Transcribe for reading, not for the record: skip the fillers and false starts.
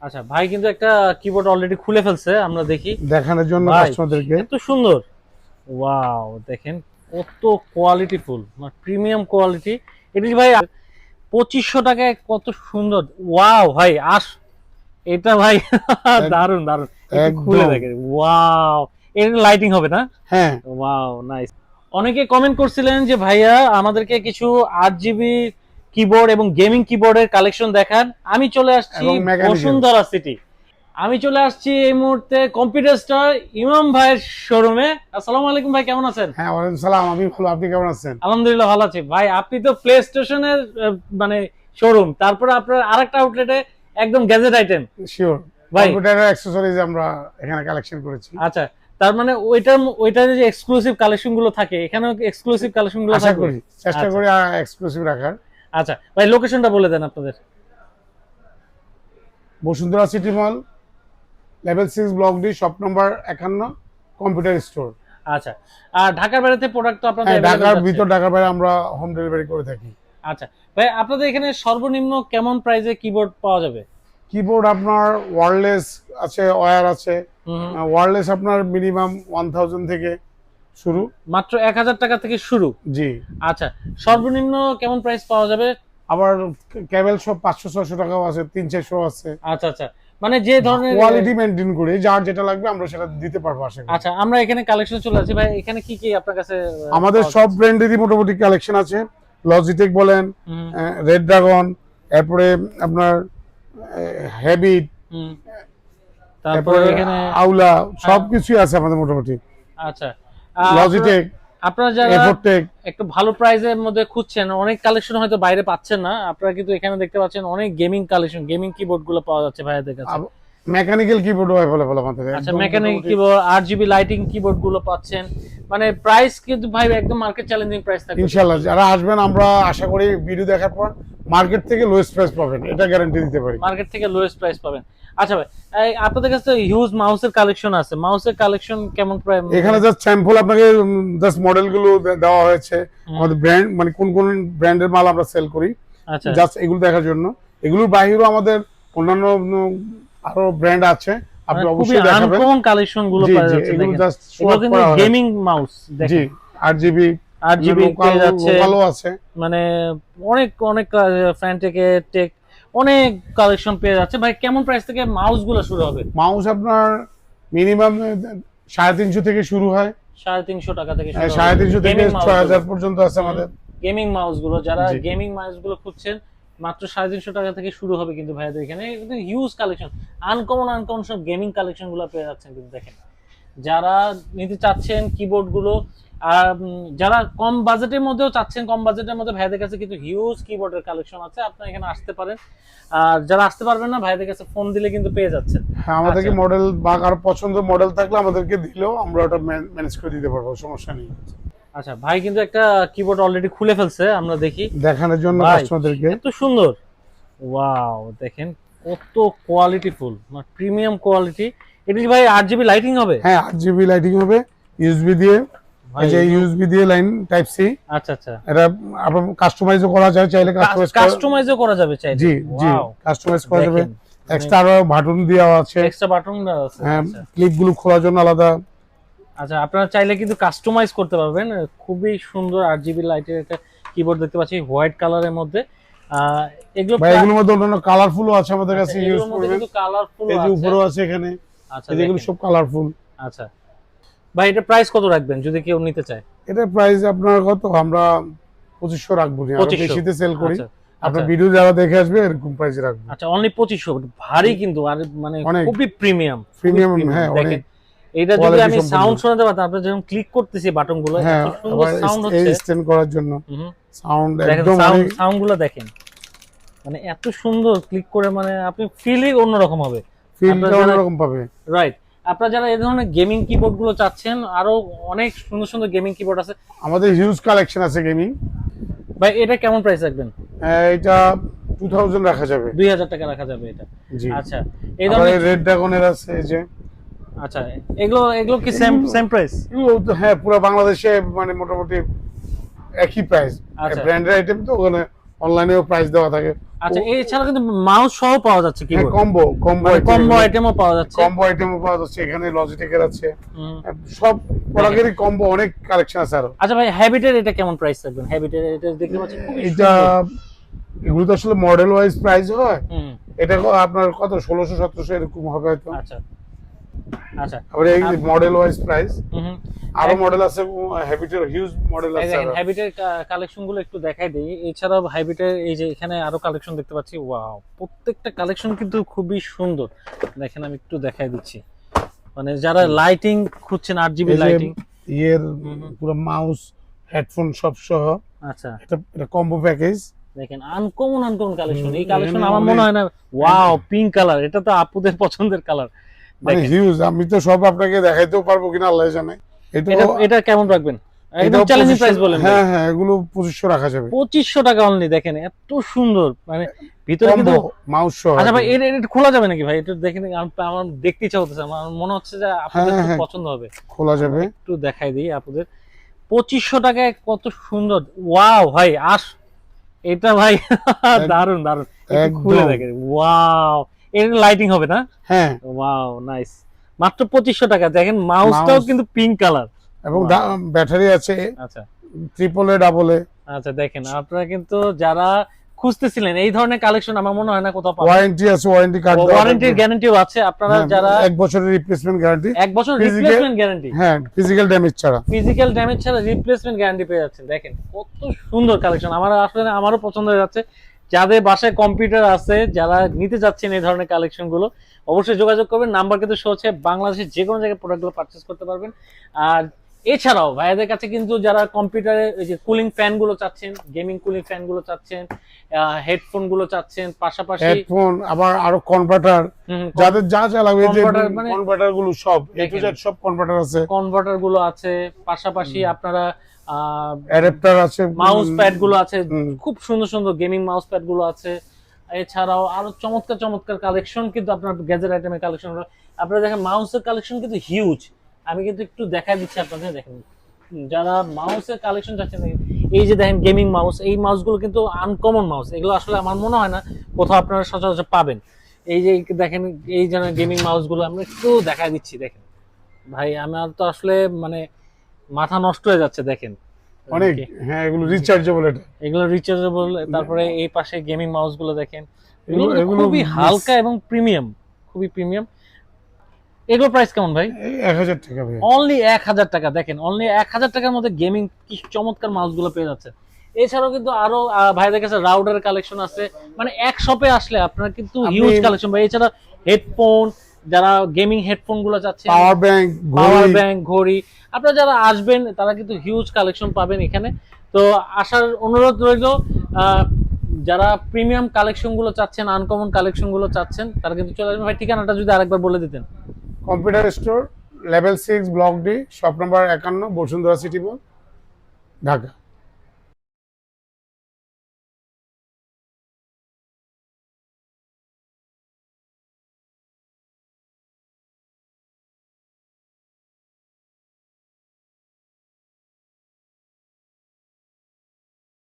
আচ্ছা ভাই কিন্তু একটা কিবোর্ড অলরেডি খুলে ফেলছে, আমরা দেখি দেখানোর জন্য ভাই। কাস্টমারদেরকে। এত সুন্দর, ওয়াও দেখেন কত কোয়ালিটিফুল, মানে প্রিমিয়াম কোয়ালিটি। এটা কি ভাই 2500 টাকায় কত সুন্দর, ওয়াও ভাই এটা ভাই দারুন দারুন। একটু খুলে একদম দেখেন, ওয়াও। এর লাইটিং হবে না? হ্যাঁ। Wow nice. অনেকে কমেন্ট করছিলেন যে ভাইয়া আমাদেরকে কিছু 8 জিবি কিবোর্ড এবং গেমিং কিবোর্ডের কালেকশন দেখান। আমি চলে আসছি এবং মেকানিক্যাল। বসুন্ধরা সিটি। আমি চলে আসছি এই মুহূর্তে কম্পিউটার স্টোর ইমাম ভাইয়ের শোরুমে। আসসালামু আলাইকুম ভাই, কেমন আছেন? হ্যাঁ, ওয়ালাইকুম সালাম। আমি ভালো, আপনি কেমন আছেন? আলহামদুলিল্লাহ ভালো আছি ভাই। আপনি তো প্লে স্টেশনের মানে শোরুম, তারপরে আপনার আরেকটা আউটলেটে একদম গ্যাজেট আইটেম। শিওর। ভাই কম্পিউটারের অ্যাক্সেসরিজ আমরা এখানে কালেকশন করেছি। আচ্ছা, তার মানে ওইটার যে এক্সক্লুসিভ কালেকশন গুলো থাকে, এখানেও এক্সক্লুসিভ কালেকশন গুলো আশা থাকবে? করি, চেষ্টা আচ্ছা করি এক্সক্লুসিভ রাখার। আচ্ছা ভাই, লোকেশনটা বলে দেন আপনাদের। Bashundhara city mall, level 6, block D, shop number 51, computer store. আচ্ছা, আর ঢাকার বাইরেতে প্রোডাক্ট তো আপনাদের হ্যাঁ, available ঢাকার যাচ্ছে? ভিতর, ঢাকার বাইরে আমরা হোম ডেলিভারি করে থাকি। আচ্ছা ভাই, আপনাদের এখানে সর্বনিম্ন কেমন প্রাইসে কিবোর্ড পাওয়া যাবে? কিবোর্ড আপনার ওয়্যারলেস আছে, ওয়্যার আছে। হুম, ওয়্যারলেস আপনার মিনিমাম 1000 থেকে শুরু। মাত্র 1000 টাকা থেকে শুরু? জি। আচ্ছা, সর্বনিম্ন কেমন প্রাইস পাওয়া যাবে? আবার কেবল সব 500-600 টাকাও আছে, 300-400 আছে। আচ্ছা আচ্ছা, মানে যে ধরনের কোয়ালিটি মেনটেন করে যার যেটা লাগবে আমরা সেটা দিতে পারবো আশা করি। আচ্ছা, আমরা এখানে কালেকশন চলে আসি ভাই। এখানে কি কি আপনার কাছে আমাদের পাওয়া সব ব্র্যান্ডেরই মোটামুটি কালেকশন আছে। লজিটেক বলেন, হুম, রেড ড্রাগন, এরপরে আপনার হ্যাবিট, হুম, তারপরে তারপরে এখানে আউলা, সবকিছুই আছে আমাদের মোটামুটি। আচ্ছা, লজিটেক, আপনারা যারা এফোরটেক। একটু ভালো প্রাইসের মধ্যে খুঁজছেন, অনেক কালেকশন হয়তো বাইরে পাচ্ছেন না, আপনারা কিন্তু এখানে দেখতে পাচ্ছেন অনেক গেমিং কালেকশন, গেমিং কিবোর্ড গুলো পাওয়া যাচ্ছে ভাইয়াদের কাছে। মেকানিক্যাল কিবোর্ডও অ্যাভেলেবল আমাদের। আচ্ছা, mechanic keyboard, 8 GB lighting keyboard গুলো পাচ্ছেন। মানে প্রাইস কিন্তু ভাই একদম মার্কেট চ্যালেঞ্জিং প্রাইস থাকবে ইনশাআল্লাহ যারা আসবেন আমরা আশা করি ভিডিও দেখার পর মার্কেট থেকে লোয়েস্ট প্রাইস পাবেন, এটা গ্যারান্টি দিতে পারি। মার্কেট থেকে লোয়েস্ট প্রাইস পাবেন। আচ্ছা ভাই, আপনাদের কাছে হিউজ মাউসের কালেকশন আছে, মাউসের কালেকশন কেমন প্রাইস? এখানে জাস্ট স্যাম্পল আপনাকে জাস্ট মডেলগুলো দেওয়া হয়েছে। আমাদের ব্র্যান্ড মানে কোন কোন ব্র্যান্ডের মাল আমরা সেল করি, আচ্ছা, জাস্ট এগুলো দেখার জন্য। এগুলোর বাইরেও আমাদের অন্যান্য আরো ব্র্যান্ড আছে, আপনি খুবই অবশ্যই দেখাবেন। আনকমন কালেকশন গুলো জি পাওয়া জি, যাচ্ছে। এগুলো দেখেন জাস্ট এগুলো কিন্তু গেমিং মাউস, জি। দেখেন 8 জিবি 8 জিবি পেয়ে যাচ্ছে, ভালো আছে। মানে অনেক অনেক ফ্যানটেকে টেক অনেক কালেকশন পেয়ে যাচ্ছে ভাই। কেমন প্রাইস থেকে মাউস গুলো শুরু হবে? মাউস আপনার মিনিমাম 350 থেকে শুরু হয়। 350 টাকা থেকে শুরু হবে 350 থেকে গেমিং মাউস 6000 পর্যন্ত আছে আমাদের। গেমিং মাউস গুলো, যারা জি। গেমিং মাউস গুলো খুঁজছেন, মাত্র 350 টাকা থেকে শুরু হবে কিন্তু ভাইয়াদের এখানে। কিন্তু হিউজ কালেকশন, আনকমন আনকমন সব গেমিং কালেকশন গুলো পেয়ে যাচ্ছেন কিন্তু। দেখেন যারা নিতে চাচ্ছেন কিবোর্ড গুলো, আর যারা কম বাজেটের মধ্যেও চাচ্ছেন, কম বাজেটের মধ্যে ভাইদের কাছে কিন্তু হিউজ কিবোর্ডের কালেকশন আছে, আপনারা এখানে আসতে পারেন। আর যারা আসতে পারবেন না, ভাইদের কাছে ফোন দিলে কিন্তু পেয়ে যাচ্ছেন। হ্যাঁ, আমাদেরকে আচ্ছা। মডেল বা কারো পছন্দ মডেল থাকলে আমাদেরকে দিলেও আমরা ওটা ম্যানেজ করে দিতে পারবো, সমস্যা নেই। আচ্ছা ভাই কিন্তু একটা কিবোর্ড অলরেডি খুলে ফেলছে, আমরা দেখি দেখানোর জন্য ভাই। কাস্টমারদেরকে। এত সুন্দর, ওয়াও দেখেন কত কোয়ালিটিফুল, মানে প্রিমিয়াম কোয়ালিটি। এটা কি ভাই 8 জিবি লাইটিং হবে? হ্যাঁ, 8 জিবি লাইটিং হবে ইউএসবি দিয়ে। ভাই এই যে ইউএসবি দিয়ে লাইন টাইপ সি। আচ্ছা আচ্ছা, এটা আপনার কাস্টমাইজও করা যায়, চাইলে কাস্টমাইজও করা যাবে চাইলে? জি জি, Wow, কাস্টমাইজ করা যাবে। দেখেন, এক্সট্রা আরো বাটন দেওয়া আছে। এক্সট্রা বাটন আছে। হ্যাঁ, আচ্ছা ক্লিপ গুলো খোলার জন্য আলাদা। আচ্ছা, আপনারা চাইলে কিন্তু কাস্টমাইজ করতে পারবেন। খুবই সুন্দর 8 জিবি লাইটের একটা কিবোর্ড দেখতে পাচ্ছি হোয়াইট কালারের মধ্যে। এগুলো ভাই এগুলোর মধ্যে অন্যান্য কালারফুলও আছে আমাদের কাছে, ইউজ এগুলোর মধ্যে করবেন। কিন্তু কালারফুল এই যে আছে। উপরেও আছে এখানে, আচ্ছা এই যে এগুলো দেখেন। সব কালারফুল। আচ্ছা ভাই, এটা প্রাইস কত রাখবেন যদি কেউ নিতে চায়? এটার প্রাইস আপনার কত, আমরা 2500 রাখবো না, আরো 2500 বেশিতে সেল করি। আচ্ছা আপনার আচ্ছা ভিডিও যারা দেখে আসবে এরকম প্রাইসে রাখবো। আচ্ছা, অনলি 2500। ভারী কিন্তু, আর মানে অনেক খুবই প্রিমিয়াম প্রিমিয়াম। হ্যাঁ, দেখেন অনেক এটা যদি কোয়ালিটি আমি সম্পন্ন। সাউন্ড শোনাতে পারতাম, আপনারা যখন ক্লিক করতেছি বাটন গুলো, হ্যাঁ, এত সুন্দর আবার সাউন্ড হচ্ছে। স্ট্যান্ড করার জন্য হুম, সাউন্ড দেখেন একদম অনেক। সাউন্ড গুলো দেখেন, মানে এত সুন্দর, ক্লিক করে মানে আপনি ফিলই অন্যরকম হবে। ফিলটা অন্যরকম পাবে। রাইট, আপনারা যারা এই ধরনের গেমিং কিবোর্ড গুলো চাচ্ছেন, আরো অনেক সুন্দর সুন্দর গেমিং কিবোর্ড আছে আমাদের হিউজ কালেকশন আছে গেমিং। ভাই। এটা কেমন প্রাইস রাখবেন? এটা 2000 রাখা যাবে। 2000 টাকা রাখা যাবে এটা? জি। আচ্ছা, এই ধরনের রেড ড্রাগনের আছে এই যে। আচ্ছা, এগুলো এগুলো কি সেম প্রাইস? এগুলো তো হ্যাঁ পুরো বাংলাদেশে মানে মোটামুটি একই প্রাইস। আচ্ছা। ব্র্যান্ডের আইটেম তো ওখানে অনলাইনেও প্রাইস দেওয়া থাকে। আচ্ছা, এছাড়া কিন্তু মাউস সহ পাওয়া যাচ্ছে কি হ্যাঁ, কম্বো কম্বো আইটেমও পাওয়া যাচ্ছে। কম্বো আইটেমও পাওয়া যাচ্ছে এখানে, লজিটেকের আছে, হুম। সব প্রোডাক্টেরই কম্বো অনেক কালেকশন আছে আরো। আচ্ছা ভাই, হ্যাবিটের এটা কেমন প্রাইস থাকবেন? হ্যাবিটের এটা দেখতে পাচ্ছি খুবই এটা সুন্দর। এগুলো তো আসলে মডেল ওয়াইজ প্রাইস হয়, হুম। এটা আপনার কত 1600-1700 এরকম হবে হয়তো। আচ্ছা আচ্ছা। আবার এই মডেল ওয়াইজ প্রাইস, হুম। আরো মডেল আছে, হ্যাবিটের হিউজ মডেল আছে আরো। হ্যাবিটের কালেকশন গুলো একটু দেখাই দেই। এছাড়াও হ্যাবিটের এই যে এখানে আরো কালেকশন দেখতে পাচ্ছি, ওয়াও, প্রত্যেকটা কালেকশন কিন্তু খুবই সুন্দর। দেখেন আমি একটু দেখাই দিচ্ছি, মানে যারা লাইটিং খুঁজছেন, 8GB এই যে লাইটিং, ইয়ের পুরো মাউস হেডফোন সব সহ, আচ্ছা এটা কম্বো প্যাকেজ। দেখেন আনকমন কালেকশন। এই কালেকশন এখানে আমার মনে হয় না, ওয়াও, পিঙ্ক কালার, এটা তো আপুদের পছন্দের কালার। মানে হিউজ, আমি তো সব আপনাকে দেখাইতেও পারবো কিনা আল্লাহ জানে। এটা এটা কেমন রাখবেন? একদম এটাও চ্যালেঞ্জিং 2500 প্রাইস বলেন। হ্যাঁ হ্যাঁ, এগুলো 2500 রাখা যাবে। 2500 টাকা অনলি। দেখেন এত সুন্দর, মানে ভিতরে কিন্তু। কম্বো মাউস সহ। আচ্ছা ভাই, এটা খোলা যাবে নাকি ভাই? এটা দেখেন, আমার দেখতে ইচ্ছা হচ্ছে, আমার মনে হচ্ছে যে আপনাদের হ্যাঁ, খুব হ্যাঁ। পছন্দ হবে। খোলা যাবে। একটু দেখাই দিই আপনাদের। 2500 টাকায় কত সুন্দর, ওয়াও ভাই, এটা ভাই দারুন দারুন। একটু খুলে একদম। দেখেন, ওয়াও, এর লাইটিং হবে না? হ্যাঁ, ওয়াও, নাইস। মাত্র 2500 টাকা। দেখেন মাউসটাও মাউস কিন্তু পিঙ্ক কালার। এবং ব্যাটারি আছে আচ্ছা ট্রিপল এ ডাবল এ। আচ্ছা, দেখেন আপনারা কিন্তু যারা খুঁজতেছিলেন এই ধরনের কালেকশন, আমার মনে হয় না কোথাও পাবেন। ওয়ারেন্টি আছে, ওয়ারেন্টি কার্ড দেওয়া ওয়ারেন্টির গ্যারান্টিও আছে। আপনারা যারা 1 বছরের রিপ্লেসমেন্ট গ্যারান্টি, 1 বছর Physical- রিপ্লেসমেন্ট গ্যারান্টি, হ্যাঁ ফিজিক্যাল ড্যামেজ ছাড়া। ফিজিক্যাল ড্যামেজ ছাড়া রিপ্লেসমেন্ট গ্যারান্টি পেয়ে যাচ্ছেন। দেখেন কত সুন্দর কালেকশন, আমার আসলে আমারও পছন্দ হয়ে যাচ্ছে। যাদের বাসায় কম্পিউটার আছে, যারা নিতে যাচ্ছেন এই ধরনের কালেকশন গুলো, অবশ্যই যোগাযোগ করবেন। নাম্বার কিন্তু শো হচ্ছে, বাংলাদেশের যে কোনো জায়গায় প্রোডাক্টগুলো পারচেজ করতে পারবেন। আর এছাড়াও ভাইয়াদের কাছে কিন্তু যারা কম্পিউটারে এই যে কুলিং ফ্যান গুলো চাচ্ছেন, গেমিং কুলিং ফ্যান গুলো চাচ্ছেন, হেডফোন গুলো চাচ্ছেন, পাশাপাশি হেডফোন, আবার আরো কনভার্টার, যাদের যা যা লাগবে, যে Converter মানে- কনভার্টার গুলো সব এ টু দেখেন। জেড সব কনভার্টার আছে, কনভার্টার গুলো আছে, পাশাপাশি আপনারা অ্যাডাপ্টার আছে, মাউস প্যাড গুলো আছে, হুম। খুব সুন্দর সুন্দর গেমিং মাউস প্যাড গুলো আছে। এছাড়াও আরো চমৎকার চমৎকার কালেকশন কিন্তু আপনার গ্যাজেট আইটেমের কালেকশন। আপনারা দেখেন মাউসের কালেকশন কিন্তু হিউজ। আমি কিন্তু একটু দেখাই দিচ্ছি আপনাদের। দেখেন যারা মাউসের কালেকশন চাচ্ছেন, এই যে দেখেন গেমিং মাউস, এই মাউসগুলো কিন্তু আনকমন মাউস। এগুলো আসলে আমার মনে হয় না কোথাও আপনারা সচরাচর পাবেন। এই যে দেখেন, এই যে গেমিং মাউসগুলো আমরা একটু দেখাই দিচ্ছি। দেখেন ভাই, আমার তো আসলে মানে মাথা নষ্ট হয়ে যাচ্ছে। দেখেন অনেক, হ্যাঁ এগুলো রিচার্জেবল, এটা এগুলো রিচার্জেবল। তারপরে এই পাশে গেমিং মাউস গুলো দেখেন, এগুলো কিন্তু এগুলো খুবই হালকা এবং প্রিমিয়াম, খুবই প্রিমিয়াম। এগুলো প্রাইস কেমন ভাই? 1000 টাকা ভাই। অনলি 1000 টাকা। দেখেন অনলি 1000 টাকার মধ্যে গেমিং কি চমৎকার মাউস গুলো পেয়ে যাচ্ছে। এছাড়াও কিন্তু আরো ভাইদের কাছে রাউটারের কালেকশন আছে। মানে এক শপে আসলে আপনারা কিন্তু হিউজ কালেকশন পাবেন। এছাড়া হেডফোন, যারা গেমিং হেডফোন গুলো চাচ্ছেন, পাওয়ার ব্যাংক, ঘড়ি, আপনারা যারা আসবেন তারা কিন্তু হিউজ কালেকশন পাবেন এখানে। তো আসার অনুরোধ রইল। যারা প্রিমিয়াম কালেকশন গুলো চাচ্ছেন, আনকমন কালেকশন গুলো চাচ্ছেন, তারা কিন্তু চলে আসবেন। ভাই ঠিকানাটা যদি আরেকবার বলে দিতেন। Computer store, level 6, block D, shop number 51, Bashundhara city mall, Dhaka.